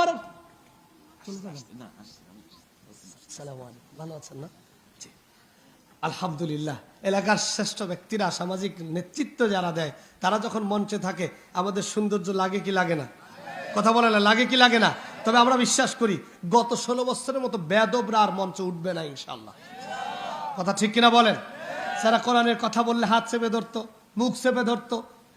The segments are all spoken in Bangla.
পারেন। ভালো আছেন না? আলহামদুলিল্লাহ। এলাকার শ্রেষ্ঠ ব্যক্তিরা, সামাজিক নেতৃত্ব যারা দেয়, তারা যখন মঞ্চে থাকে আমাদের সৌন্দর্য লাগে কি লাগে না? কথা বলে না, লাগে কি লাগে না? তবে আমরা বিশ্বাস করি গত 16 বছরের মতো বেদবরা আর মঞ্চে উঠবে না ইনশাআল্লাহ। কথা ঠিক কিনা বলেন? যারা কোরআনের কথা বললে হাত চেপে ধরতো, মুখ চেপে ধরতো,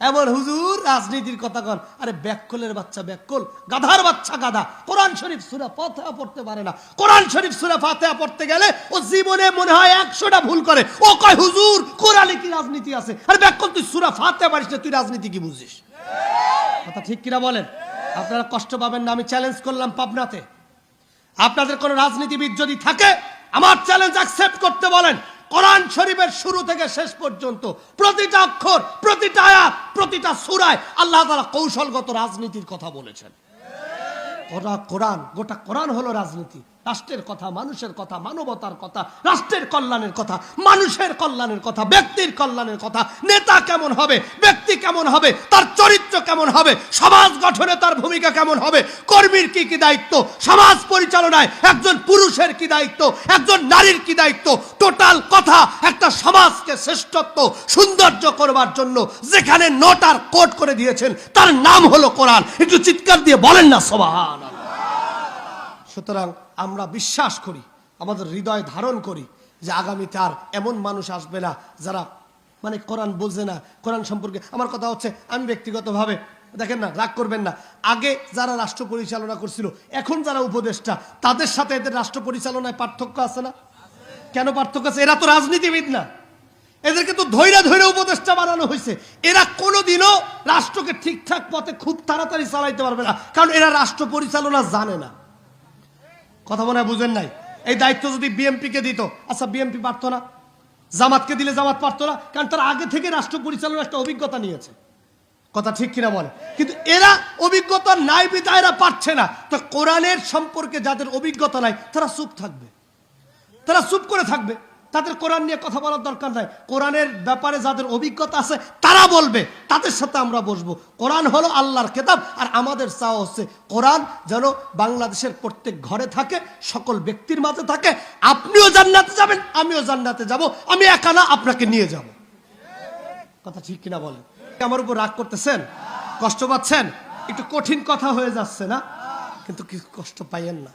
এমন হুজুর রাজনীতির কথা কন। আরে ব্যাককলের বাচ্চা ব্যাককল, গাধার বাচ্চা গাধা। কোরআন শরীফ সূরা ফাতিহা পড়তে পারে না। কোরআন শরীফ সূরা ফাতিহা পড়তে গেলে ও জীবনে মনে হয় 100টা ভুল করে। ও কয় হুজুর কোরআনে কি রাজনীতি আছে? আরে ব্যাককল, তুই সূরা ফাতিহা পারিস না, তুই রাজনীতি কি বুঝিস? কথা ঠিক কিনা বলেন? আপনারা কষ্ট পাবেন না, আমি চ্যালেঞ্জ করলাম পাবনাতে। আপনাদের কোন রাজনীতিবিদ যদি থাকে আমার চ্যালেঞ্জ অ্যাকসেপ্ট করতে বলেন। কোরআন শরীফের শুরু থেকে শেষ পর্যন্ত প্রতিটা অক্ষর, প্রতিটা আয়াত, প্রতিটা সূরায় আল্লাহ তাআলা কৌশলগত রাজনীতির কথা বলেছেন। গোটা কোরআন হলো রাজনীতি। রাষ্ট্রের কথা, মানুষের কথা, মানবতার কথা, রাষ্ট্রের কল্যাণের কথা, মানুষের কল্যাণের কথা, ব্যক্তির কল্যাণের কথা। নেতা কেমন হবে, ব্যক্তি কেমন হবে, তার চরিত্র কেমন হবে, সমাজ গঠনে তার ভূমিকা কেমন হবে, কর্মীর কি কি দায়িত্ব, সমাজ পরিচালনায় একজন পুরুষের কি দায়িত্ব, একজন নারীর কি দায়িত্ব, টোটাল কথা একটা সমাজকে শ্রেষ্ঠত্ব সৌন্দর্য করবার জন্য যেখানে নোট আর কোট করে দিয়েছেন তার নাম হলো কোরআন। একটু চিৎকার দিয়ে বলেন না সুবহানাল্লাহ। সুতরাং আমরা বিশ্বাস করি, আমাদের হৃদয় ধারণ করি যে আগামীতে আর এমন মানুষ আসবে না যারা মানে কোরআন বোঝে না। কোরআন সম্পর্কে আমার কথা হচ্ছে, আমি ব্যক্তিগতভাবে, দেখেন না, রাগ করবেন না, আগে যারা রাষ্ট্র পরিচালনা করছিল, এখন যারা উপদেষ্টা, তাদের সাথে এদের রাষ্ট্র পরিচালনায় পার্থক্য আছে না? কেন পার্থক্য আছে? এরা তো রাজনীতিবিদ না, এদেরকে তো ধৈর্য ধৈর্য উপদেষ্টা বানানো হয়েছে। এরা কোনোদিনও রাষ্ট্রকে ঠিকঠাক পথে খুব তাড়াতাড়ি চালাইতে পারবে না, কারণ এরা রাষ্ট্র পরিচালনা জানে না। কথা মনে হয় বুঝেন নাই? এই দায়িত্ব যদি বিএমপিকে দিত, আচ্ছা বিএমপি পারতো না, জামাতকে দিলে জামাত পারতো না, কারণ তারা আগে থেকে রাষ্ট্র পরিচালনার একটা অভিজ্ঞতা নিয়েছে। কথা ঠিক কিনা বলে? কিন্তু এরা অভিজ্ঞতা নাই বিধায় এরা পারছে না। তো কোরআনের সম্পর্কে যাদের অভিজ্ঞতা নাই তারা চুপ থাকবে, তারা চুপ করে থাকবে, তাদের কোরআন নিয়ে কথা বলার দরকার নাই। কোরআনের ব্যাপারে যাদের অভিজ্ঞতা আছে তারা বলবে, তাদের সাথে আমরা বসবো। কোরআন হলো আল্লাহর কিতাব, আর আমাদের চাওয়া হচ্ছে কোরআন যেন বাংলাদেশের প্রত্যেক ঘরে থাকে, সকল ব্যক্তির মাঝে থাকে। আপনিও জান্নাতে যাবেন, আমিও জান্নাতে যাব, আমি একা না, আপনাকে নিয়ে যাব। কথা ঠিক কিনা বলেন? আমার উপর রাগ করতেছেন, কষ্ট পাচ্ছেন, একটু কঠিন কথা হয়ে যাচ্ছে না? কিন্তু কি কষ্ট পাইয়েন না,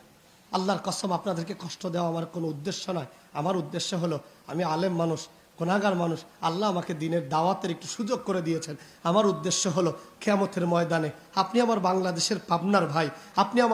আল্লাহর কসম আপনাদেরকে কষ্ট দেওয়া আমার কোনো উদ্দেশ্য নয়। আমার উদ্দেশ্য হলো, আমি আলেম মানুষ, গুনাহগার মানুষ, আল্লাহ আমাকে দিনের দাওয়াতের একটু সুযোগ করে দিয়েছেন। আমার উদ্দেশ্য হলো কিয়ামতের ময়দানে আপনি আমার বাংলাদেশের পাবনার ভাই, আপনি আমার